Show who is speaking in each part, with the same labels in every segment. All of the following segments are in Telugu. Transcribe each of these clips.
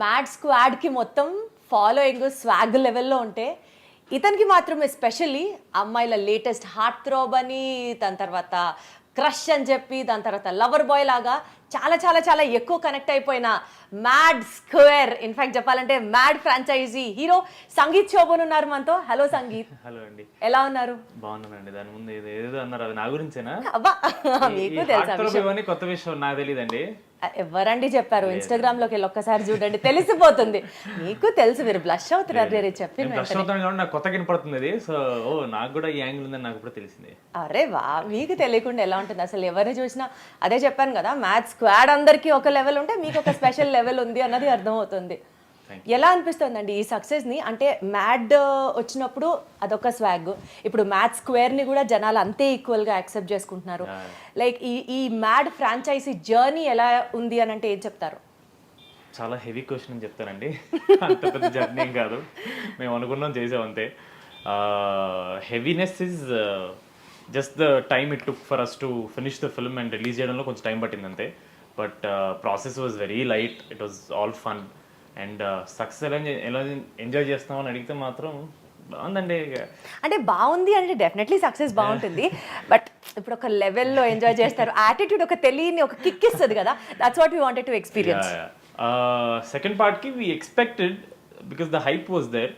Speaker 1: మ్యాడ్ స్క్వాడ్కి మొత్తం ఫాలోయింగ్ స్వాగ్ లెవెల్లో ఉంటే ఇతనికి మాత్రమే స్పెషల్లీ అమ్మాయిల లేటెస్ట్ హార్ట్ థ్రోబ్ అని, దాని తర్వాత క్రష్ అని చెప్పి, దాని తర్వాత లవర్ బాయ్ లాగా చాలా చాలా చాలా ఎక్కువ కనెక్ట్ అయిపోయిన మ్యాడ్ స్క్వేర్, ఇన్ఫాక్ట్ చెప్పాలంటే mad franchise hero Sangeeth Shobhan ఉన్నారు మనతో. హలో సంగీత్.
Speaker 2: హలో అండి.
Speaker 1: ఎలా ఉన్నారు?
Speaker 2: బాగున్నానండి. దాని ముందు ఏదో అన్నారు, అది నా గురించేనా?
Speaker 1: అబ్బా మీకు తెలుసా?
Speaker 2: కొత్త విషయం నాకు తెలియదండి.
Speaker 1: ఎవరండి చెప్పారు? ఇన్స్టాగ్రామ్ లోకి వెళ్ళి ఒక్కసారి చూడండి, తెలిసిపోతుంది. మీకు తెలుసు, మీరు బ్లష్ అవుతున్నారు చెప్పి.
Speaker 2: నాకు కొత్త కనపడుతుంది అది. సో నాకు కూడా ఈ యాంగిల్ ఉందని నాకు కూడా తెలిసింది.
Speaker 1: అరే వా, మీకు తెలియకుండా ఎలా ఉంటుంది అసలు? ఎవరిని చూసినా అదే చెప్పాను కదా, మ్యాథ్ స్క్వాడ్ అందరికీ ఒక లెవెల్ ఉంటే మీకు ఒక స్పెషల్ లెవెల్ ఉంది అన్నది అర్థమవుతుంది. ఎలా అనిపిస్తుంది అండి ఈ సక్సెస్ ని? అంటే మ్యాడ్ వచ్చినప్పుడు అదొక స్వాగ్, ఇప్పుడు మ్యాథ్ స్క్వేర్ ని కూడా జనాలు అంతే ఈక్వల్ గా యాక్సెప్ట్ చేసుకుంటున్నారు. లైక్ ఈ మ్యాడ్ ఫ్రాంచైజీ జర్నీ ఎలా ఉంది అని అంటే ఏం చెప్తారు?
Speaker 2: చాలా హెవీ క్వశ్చన్ అని చెప్తానండి. అంత పెద్ద జర్నీ కాదు, మేము అనుకున్నాం చేసాం అంతే. Heaviness is just the time it took for us to finish the film and release చేయడంలో కొంచెం టైం పట్టింది అంతే. But process was very light, it was all fun. And success ఎలా ఎంజాయ్ చేస్తామని అడిగితే మాత్రం బాగుందండి.
Speaker 1: అంటే బాగుంది అంటే డెఫినెట్లీ సక్సెస్ బాగుంటుంది, బట్ ఇప్పుడు ఒక లెవెల్లో ఎంజాయ్ చేస్తారు. యాటిట్యూడ్ ఒక తెలియని ఒక కిక్ ఇస్తుంది కదా, that's what we wanted to experience.
Speaker 2: Second పార్ట్కి we expected because the hype was there,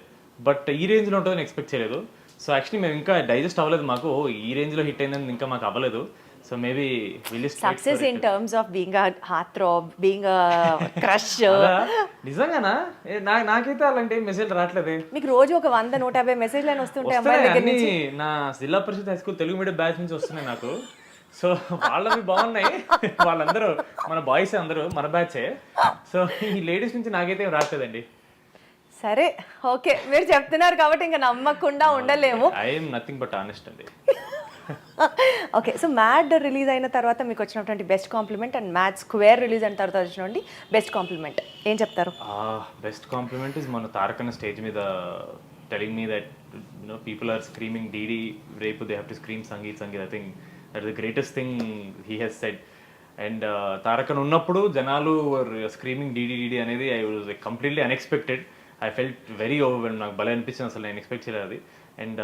Speaker 2: but ఈ రేంజ్లో ఉంటుందని ఎక్స్పెక్ట్ చేయలేదు. సో యాక్చువల్లీ మేము ఇంకా డైజెస్ట్ అవ్వలేదు, మాకు ఈ రేంజ్లో హిట్ అయిందని ఇంకా మాకు అవ్వలేదు. So maybe
Speaker 1: success in terms of being a heart throb, being a crush.
Speaker 2: నిజంగానా? నాకైతే అలాంటి మెసేజ్ రావట్లేదు.
Speaker 1: మీకు రోజు ఒక 100-150 మెసేజ్లు అని వస్తుంటాయి అమ్మాయిల దగ్గర నుంచి.
Speaker 2: నా Zilla Parishad high school Telugu medium batch నుంచి వస్తున్నాయి నాకు. సో వాళ్ళవి బాగున్నాయి, వాళ్ళందరూ మన బాయ్స్ అందరూ మన బ్యాచే. సో ఈ లేడీస్ నుంచి నాకైతే రావట్లేదండి.
Speaker 1: సరే ఓకే, మీరు చెప్తున్నారు కాబట్టి ఇంకా నమ్మకుండా ఉండలేము.
Speaker 2: ఐఎమ్ నథింగ్ బట్ ఆనెస్ట్ అండి.
Speaker 1: ఓకే, సో మ్యాడ్ రిలీజ్ అయిన తర్వాత మీకు వచ్చినటువంటి best compliment and mad square release అయిన తర్వాత వచ్చినటువంటి బెస్ట్ కాంప్లిమెంట్ ఏం చెప్తారు?
Speaker 2: బెస్ట్ కాంప్లిమెంట్ ఇస్ మన తారకన్న స్టేజ్ మీద telling me that people are screaming DD, రేపు they have to scream Sangeet Sangeet. I think that is the greatest thing he has said. And Tarakan ఉన్నప్పుడు జనాలు స్క్రీమింగ్ డీడీ డీడీ అనేది I was completely unexpected. I felt very overwhelm, నాకు భలే అనిపించింది, అసలు నేను ఎక్స్పెక్ట్ చేయలేదు అది. And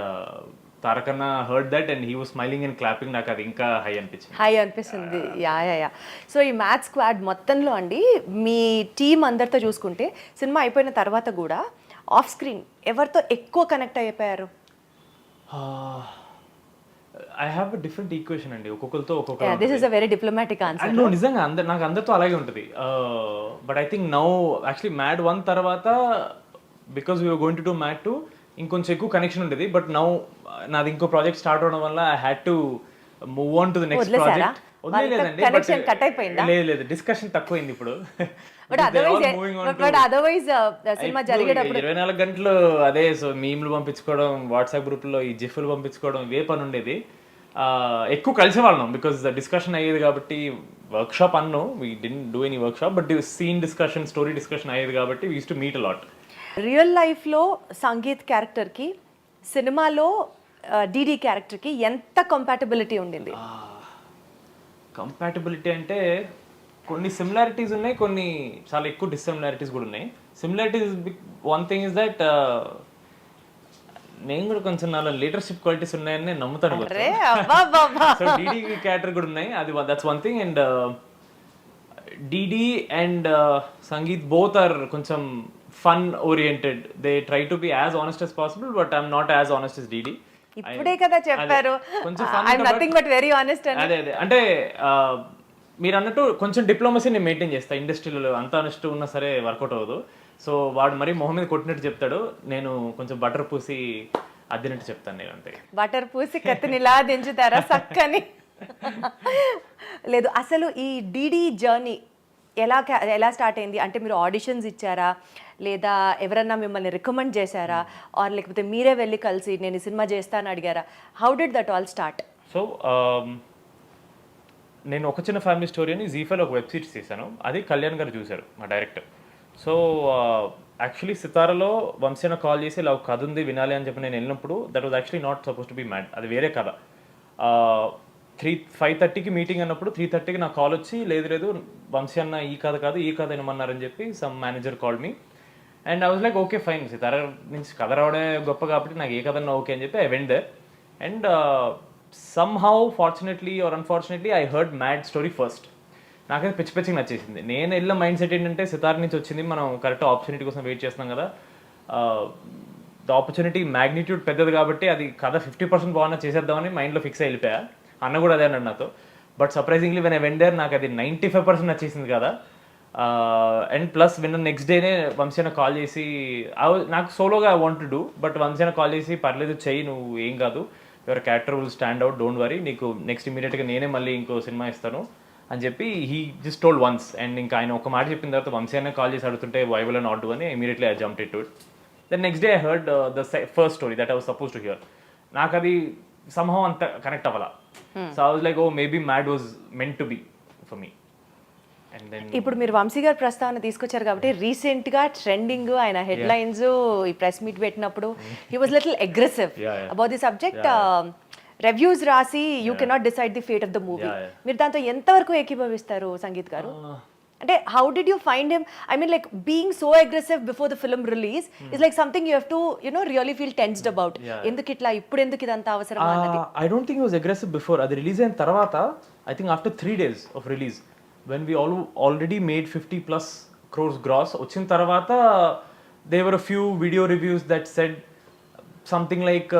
Speaker 2: Tarakanna heard that and he was smiling and clapping, నాకు అది ఇంకా హై అనిపిస్తుంది.
Speaker 1: యా. సో ఈ మ్యాథ్ స్క్వాడ్ మొత్తంలో అండి మీ టీం అందరితో చూసుకుంటే సినిమా అయిపోయిన తర్వాత కూడా ఆఫ్ స్క్రీన్ ఎవరితో ఎక్కువ కనెక్ట్ అయిపోయారు?
Speaker 2: I have a different equation అండి, ఒక్కొక్కరితో ఒక్కొక్క.
Speaker 1: This is a very diplomatic answer.
Speaker 2: నిజంగా నాకు అందరితో అలాగే ఉంటుంది. But I think now actually mad 1 తర్వాత because we're going to do mad 2 ఇంకొంచెం ఎక్కువ కనెక్షన్ ఉండేది. బట్ నౌ నాది ఇంకో ప్రాజెక్ట్ స్టార్ట్ అవడం వల్ల I had to move on to the next project. లేదు, డిస్కషన్ తక్కువైంది ఇప్పుడు. 24 గంటలు అదే. సో మీమ్లు పంపించుకోవడం, వాట్సాప్ గ్రూప్లో ఈ జిఫ్లు పంపించుకోవడం, ఇవే పని ఉండేది. ఎక్కువ కలిసేవాళ్ళం బికాస్ డిస్కషన్ అయ్యేది కాబట్టి. వర్క్షాప్ అన్ను, we didn't do any workshop, but scene discussion, story discussion అయ్యేది కాబట్టి we use to meet a lot.
Speaker 1: Real లైఫ్లో సంగీత్ క్యారెక్టర్కి, సినిమాలో డీడీ క్యారెక్టర్కి ఎంత కంపాటబిలిటీ ఉండింది?
Speaker 2: కంపాటబిలిటీ అంటే కొన్ని సిమిలారిటీస్ ఉన్నాయి, కొన్ని చాలా ఎక్కువ డిస్సిమిలారిటీస్ కూడా ఉన్నాయి. Similarities one thing is that నేను కూడా కొంచెం నాలో లీడర్షిప్ క్వాలిటీస్ ఉన్నాయని నేను నమ్ముతాను. సో డీడీ క్యారెక్టర్ కూడా ఉన్నాయి, అది that's one thing. And DD and Sangeeth both are కొంచెం fun oriented. They try to be as honest as possible, but I'm not as honest as Didi.
Speaker 1: ఇప్పుడే కదా చెప్పారు, I'm nothing but very honest అని.
Speaker 2: అదే అంటే మీరు అన్నట్టు కొంచెం డిప్లొమసీ నేను మెయింటైన్ చేస్తాను. ఇండస్ట్రీలో అంత ఆనెస్ట్ ఉన్నా సరే వర్కౌట్ అవ్వదు. సో వాడు మరీ మొహం మీద కొట్టినట్టు చెప్తాడు, నేను కొంచెం బటర్ పూసి అద్దినట్టు చెప్తాను. నేను అంతే.
Speaker 1: బటర్ పూసి కత్తిని ఇలా దించుతారా సక్కని? లేదు, అసలు ఈ డీడీ జర్నీ ఎలా స్టార్ట్ అయింది? అంటే మీరు ఆడిషన్స్ ఇచ్చారా, లేదా ఎవరన్నా మిమ్మల్ని రికమెండ్ చేశారా, ఆర్ లేకపోతే మీరే వెళ్ళి కలిసి నేను ఈ సినిమా చేస్తాను అడిగారా? How did that all start?
Speaker 2: So నేను ఒక చిన్న ఫ్యామిలీ స్టోరీ అని జీఫైలో ఒక వెబ్ సిరీస్ చేశాను, అది కళ్యాణ్ గారు చూశారు, మా డైరెక్టర్. సో యాక్చువల్లీ సితారాలో వంశీన కాల్ చేసి ఇలా ఒక కథ ఉంది వినాలి అని చెప్పి నేను వెళ్ళినప్పుడు that was actually not suppose to be mad, అది వేరే కథ. 5:30కి మీటింగ్ అన్నప్పుడు 3:30కి నాకు కాల్ వచ్చి లేదు వంశీ అన్న ఈ కథ కాదు ఈ కథ ఏమన్నారని చెప్పి some manager call me and I was like okay fine Sitara నుంచి కథ రావడమే గొప్ప కాబట్టి నాకు ఏ కథ అన్నా ఓకే అని చెప్పి I went there and somehow fortunately or unfortunately I heard mad story first. నాకైతే పిచ్చిగా నచ్చేసింది. నేను వెళ్ళిన మైండ్ సెట్ ఏంటంటే సితార్ నుంచి వచ్చింది, మనం కరెక్ట్ ఆపర్చునిటీ కోసం వెయిట్ చేస్తున్నాం కదా, ద ఆపర్చునిటీ మ్యాగ్నిట్యూడ్ పెద్దది కాబట్టి అది కథ 50% బాగున్నా చేసేద్దామని మైండ్లో ఫిక్స్ అయి వెళ్ళిపోయా. అన్న కూడా అదే అన్నాడు నాతో. But surprisingly when I went there నాకు అది 95% నచ్చేసింది కదా. అండ్ ప్లస్ విన్న నెక్స్ట్ డేనే వంశీన కాల్ చేసి నాకు సోలోగా I want to do, but వంశీన కాల్ చేసి పర్లేదు చెయ్యి, నువ్వు ఏం కాదు, your character will stand out, don't worry, నీకు నెక్స్ట్ ఇమీడియట్గా నేనే మళ్ళీ ఇంకో సినిమా ఇస్తాను అని చెప్పి he just told once. And ఇంకా ఆయన ఒక మాట చెప్పిన తర్వాత వంశీ అన్న కాల్ చేసి అడుగుతుంటే why will I not do అని immediately I jumped it to it. Then next day I heard the first story that I was supposed to hear. నాకు అది somehow అంత కనెక్ట్ అవ్వాలా. So I was like oh maybe Mad was meant to be for me. And then
Speaker 1: ఇప్పుడు మీరు వంశీ గారి ప్రస్తావన తీసుకొచ్చారు కాబట్టి రీసెంట్ గా ట్రెండింగ్ ఆయన హెడ్ లైన్స్ ఈ ప్రెస్ మీట్ పెట్టినప్పుడు he was little aggressive about the subject. Reviews రాసి you cannot decide the fate of the movie. మీరు దాంతో ఎంతవరకు ఏకీభవిస్తారు సంగీత్ గారు? అంటే how did you find him? I mean like being so aggressive before the film release is like something you have to really feel tensed about. ఎందుకు ఇట్లా, ఇప్పుడు ఎందుకు ఇదంతా అవసరం అన్నది.
Speaker 2: I don't think he was aggressive before. అది రిలీజ్ అయిన తర్వాత I think after 3 days of release when we already made 50+ crores gross వచ్చిన తర్వాత they were a few video reviews that said something like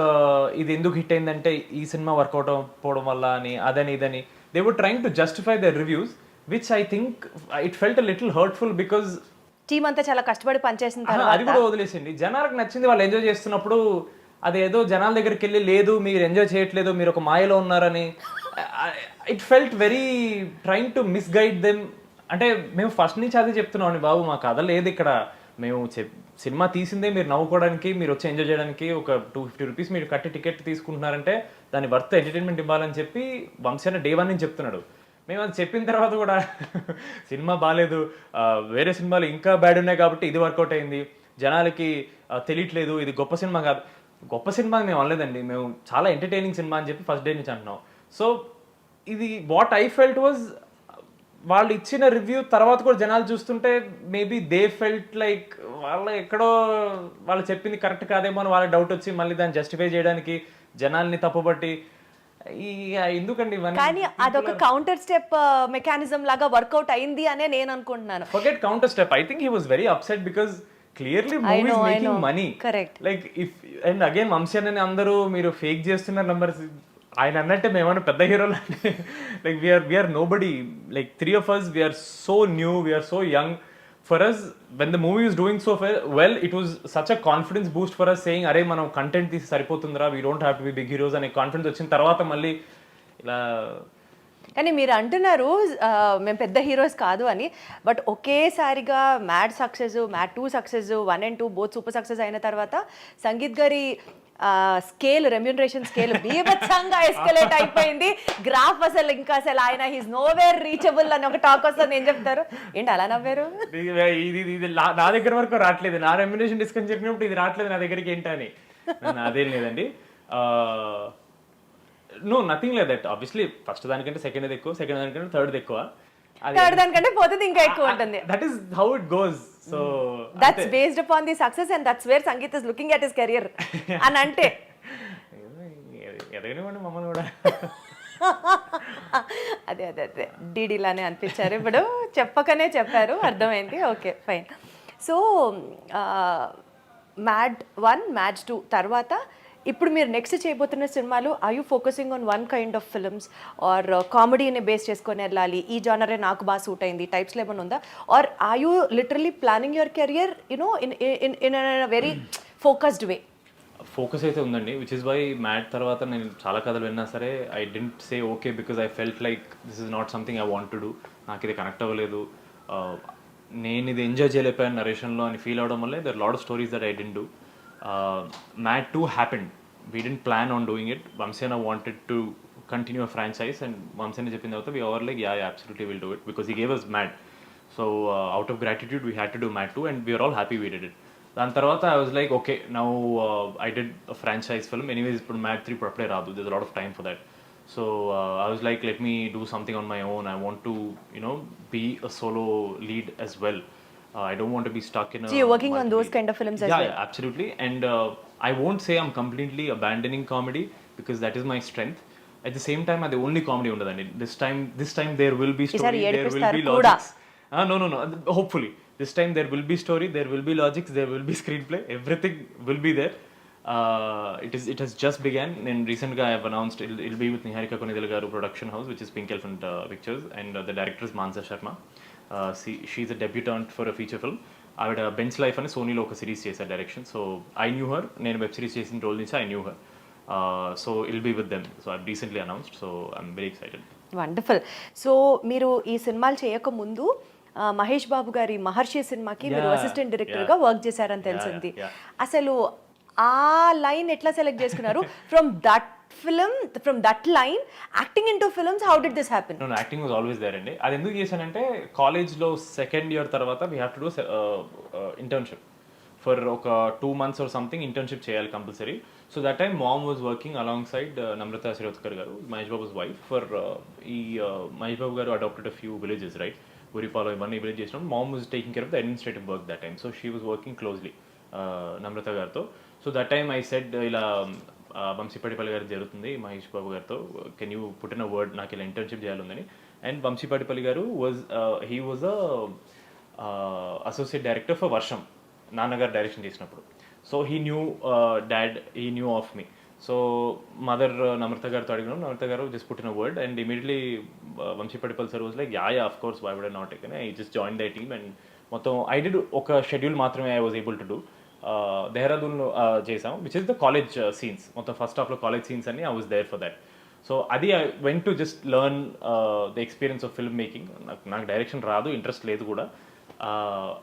Speaker 2: ఇది ఎందుకు హిట్ అయిందంటే ఈ సినిమా వర్కౌట్ అవ్వడం వల్ల అని, అదని ఇదని. They were trying to justify their reviews which I think it felt a little hurtful because
Speaker 1: team అంతా చాలా కష్టపడి పనిచేసిన తర్వాత
Speaker 2: అది కూడా వదిలేసింది. జనాలకు నచ్చింది, వాళ్ళు ఎంజాయ్ చేస్తున్నప్పుడు అదేదో జనాల దగ్గరికి వెళ్ళి లేదు మీరు ఎంజాయ్ చేయట్లేదు, మీరు ఒక మాయలో ఉన్నారని, it felt very trying to misguide them. అంటే మేము ఫస్ట్ నుంచి అదే చెప్తున్నాం బాబు, మా కథ లేదు ఇక్కడ, మేము సినిమా తీసిందే మీరు నవ్వుకోవడానికి, మీరు వచ్చి ఎంజాయ్ చేయడానికి. ఒక 250 rupees మీరు కట్టి టికెట్ తీసుకుంటున్నారంటే దాని వర్త్ ఎంటర్టైన్మెంట్ ఇవ్వాలని చెప్పి వంశీ అన్న డే 1 నుంచి చెప్తున్నాడు. మేము అది చెప్పిన తర్వాత కూడా సినిమా బాగాలేదు, వేరే సినిమాలు ఇంకా బ్యాడ్ ఉన్నాయి కాబట్టి ఇది వర్కౌట్ అయింది, జనాలకి తెలియట్లేదు, ఇది గొప్ప సినిమా కాదు. గొప్ప సినిమా మేము అనలేదండి, మేము చాలా ఎంటర్టైనింగ్ సినిమా అని చెప్పి ఫస్ట్ డే నుంచి అంటున్నాం. సో ఇది వాట్ ఐ ఫెల్ట్ వాజ్, వాళ్ళు ఇచ్చిన రివ్యూ తర్వాత కూడా జనాలు చూస్తుంటే మేబీ దే ఫెల్ట్ లైక్ ఎక్కడో వాళ్ళు చెప్పింది కరెక్ట్ కాదేమో అని వాళ్ళకి డౌట్ వచ్చి మళ్ళీ దాన్ని జస్టిఫై చేయడానికి జనాల్ని తప్పుపట్టి ఎందుకండి.
Speaker 1: కానీ అదొక కౌంటర్ స్టెప్ మెకానిజం లాగా వర్కౌట్ అయింది అనే నేను అనుకుంటున్నాను.
Speaker 2: Forget counter step, I think he was very upset because clearly movie is making money.
Speaker 1: Correct.
Speaker 2: Like if and again Vamsi అని అందరూ మీరు ఫేక్ చేస్తున్నారు నంబర్స్, ఆయన అన్నట్టే మేమన్నా పెద్ద హీరోలు అంటే లైక్ వీఆర్ నో బడీ, లైక్ 3 of us, we're so new, we're so young. For us, when the movie is doing so well, it was such a confidence boost for us, saying అరే మనం కంటెంట్ తీసి సరిపోతుందిరా, we don't have to be big heroes అనే కాన్ఫిడెన్స్ వచ్చిన తర్వాత మళ్ళీ ఇలా.
Speaker 1: కానీ మీరు అంటున్నారు మేము పెద్ద హీరోస్ కాదు అని, బట్ ఒకేసారిగా mad success, mad 2 success, 1 and 2 both super success అయిన తర్వాత సంగీత్ గారి స్కేల్, రెమ్యూనరేషన్ స్కేల్ బీభత్సంగా ఎస్కలేట్ అయిపోయింది. గ్రాఫ్ అసలు ఇంకా అసలు ఆయన హీస్ నోవేర్ రీచబుల్ అని ఒక టాక్ వస్తుంది. ఏం చెప్తారు? ఏంటి అలా నవ్వారు?
Speaker 2: ఇది నా దగ్గర వరకు రావట్లేదు, నా రెమ్యూనరేషన్ డిస్కస్ చెప్పినప్పుడు ఇది రావట్లేదు నా దగ్గరికి ఏంటని. అదేం లేదండి, no nothing like that. Obviously first దానికంటే సెకండ్ ఎక్కువ, సెకండ్ దానికంటే థర్డ్ ఎక్కువ,
Speaker 1: థర్డ్ దానికంటే పోతుంది ఇంకా ఎక్కువ ఉంటుంది.
Speaker 2: That is how it goes. So
Speaker 1: that's based upon the success and that's where Sangeeth is looking at his career అని అంటే
Speaker 2: ఎదగనివ్వండి మమ్మల్ని కూడా.
Speaker 1: అదే అదే అదే డీడీలానే అనిపించారు, ఇప్పుడు చెప్పకనే చెప్పారు, అర్థమైంది. Okay fine. So Mad 1, Mad 2 తర్వాత ఇప్పుడు మీరు నెక్స్ట్ చేయబోతున్న సినిమాలు are you focusing on one kind of films or కామెడీని బేస్ చేసుకొని వెళ్ళాలి, ఈ జానరే నాకు బాగా సూట్ అయింది టైప్స్లో ఏమైనా ఉందా? Or are you literally planning your career in very focused way?
Speaker 2: Focus అయితే ఉందండి, విచ్ ఇస్ వై మ్యాడ్ తర్వాత నేను చాలా కథలు విన్నా సరే I didn't say okay because I felt like this is not something I want to do. నాకు ఇది కనెక్ట్ అవ్వలేదు, నేను ఇది ఎంజాయ్ చేయలేకపోయాను నరేషన్లో అని ఫీల్ అవడం వల్లే their lot of stories that I didn't do. Mad 2 happened. We didn't plan on doing it. Vamsena wanted to continue a franchise and Vamsena cheppina tarvata we were like yeah absolutely we'll do it because he gave us Mad. So out of gratitude we had to do Mad 2 and we were all happy we did it. Dan tarvata I was like okay now I did a franchise film anyways, but Mad 3 appude raadu, there's a lot of time for that. So I was like, let me do something on my own. I want to, you know, be a solo lead as well. I don't want to be stuck in a.
Speaker 1: So you're working on those
Speaker 2: multi-lead.
Speaker 1: kind of films as
Speaker 2: Yeah,
Speaker 1: well.
Speaker 2: yeah, absolutely. And I won't say I'm completely abandoning comedy because that is my strength. At the same time, the only comedy ఉండదండి. This time there will be
Speaker 1: ఈసారి
Speaker 2: story, there will
Speaker 1: ఏడిపిస్తారు
Speaker 2: be
Speaker 1: కూడా.
Speaker 2: logics. No. Hopefully, this time there will be story, there will be logics, there will be screenplay. Everything will be there. It has just began. And recently I have announced it'll be with Niharika Konidala garu production house, which is Pink Elephant Pictures, and the director is Mansa Sharma. She's a debutant for a feature film. ఆవిడ బెంచ్ లైఫ్ అని సోనీలో ఒక సిరీస్ చేశారు direction. So I knew her, నేను వెబ్ సిరీస్ చేసిన రోజు నుంచి I knew her. So I'll be with them. So I recently announced. So I'm very excited.
Speaker 1: Wonderful. So మీరు ఈ సినిమాలు చేయక ముందు మహేష్ బాబు గారి మహర్షి సినిమాకి మీరు అసిస్టెంట్ డైరెక్టర్గా వర్క్ చేశారని తెలిసింది. అసలు ఆ లైన్ ఎట్లా సెలెక్ట్ చేసుకున్నారు? From that line acting in to films, how did this happen?
Speaker 2: No, acting was always there అండి. అది ఎందుకు చేశానంటే కాలేజ్లో సెకండ్ ఇయర్ తర్వాత we have to do internship for ఒక 2 months or something. ఇంటర్న్షిప్ చేయాలి compulsory. So that time mom was working alongside Namrata Shirodkar గారు, మహేష్ బాబుస్ వైఫ్. ఫర్ మహేష్ బాబు గారు adopted a few villages, right? ఉరిపాలో ఇవన్నీ విలేజ్ చేసినప్పుడు mom was taking care of the administrative work that time. So she was working closely Namrata గారితో. So that time I said ఇలా వంశీపడిపల్లి గారు జరుగుతుంది మహేష్ బాబు గారితో, can you put in a word, నాకు ఇలా ఇంటర్న్షిప్ చేయాలని. అండ్ వంశీపడిపల్లి గారు he was associate director for Varsham, నాన్నగారు డైరెక్షన్ చేసినప్పుడు. So he knew dad, he knew of me. So mother Namrata గారితో అడిగినాం, నమ్రత గారు just put in a word and immediately Vamshi Paidipally sir was like yeah of course, why would I not take. I just join the team and మొత్తం ఐ డిడ్ ఒక షెడ్యూల్ మాత్రమే I was able to do. దేహ్రాదూన్లో చేసాం, which is the college scenes. మొత్తం ఫస్ట్ హాఫ్లో కాలేజ్ సీన్స్ అన్ని I was there for that. So అది I went to just learn the experience of film making. నాకు డైరెక్షన్ రాదు, ఇంట్రెస్ట్ లేదు కూడా.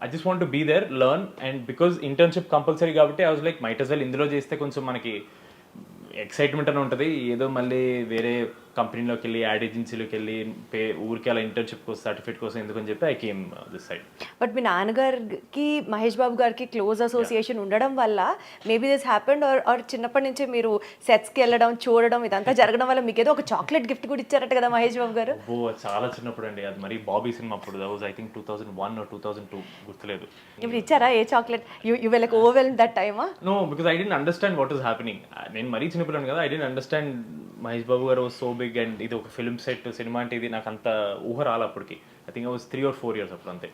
Speaker 2: I just want to be there, learn. And because internship compulsory కాబట్టి I was like might as well ఇందులో చేస్తే కొంచెం మనకి ఎక్సైట్మెంట్ అని ఉంటుంది. ఏదో మళ్ళీ వేరే కంపెనీలోకి వెళ్ళి యాడ్ ఏజెన్సీలోకి వెళ్ళి ఊరికి అలా ఇంటర్న్షిప్ కోసం సర్టిఫికేట్ కోసం ఎందుకని చెప్పి I came this side.
Speaker 1: But మీ నాన్నగారికి మహేష్ బాబు గారికి క్లోజ్ అసోసియేషన్ ఉండడం వల్ల మేబీ దిస్ హ్యాపెండ్, ఆర్ చిన్నప్పటి నుంచి మీరు సెట్స్కి వెళ్ళడం చూడడం ఇదంతా జరగడం వల్ల మీకు ఏదో ఒక చాక్లెట్ గిఫ్ట్ కూడా ఇచ్చారట కదా మహేష్ బాబు గారు?
Speaker 2: ఓ చాలా చిన్నప్పుడు అండి, అది మరి బాబీ సినిమా అప్పుడు. That was I think 2001 or 2002, గుర్తులేదు.
Speaker 1: ఇప్పుడు ఇచ్చారా a chocolate? You will like overwhelm that టైమా?
Speaker 2: No, because I didn't understand what is happening. నేను మరీ చిన్నపిల్లని కదా, I didn't understand Mahesh Babu గారు వాజ్ సో బిగ్ అండ్ ఇది ఒక ఫిల్మ్ సెట్ సినిమా అంటే ఇది నాకు అంత ఊహ రాలే అప్పటికి. I think I was 3 or 4 years అప్పుడు అంతే.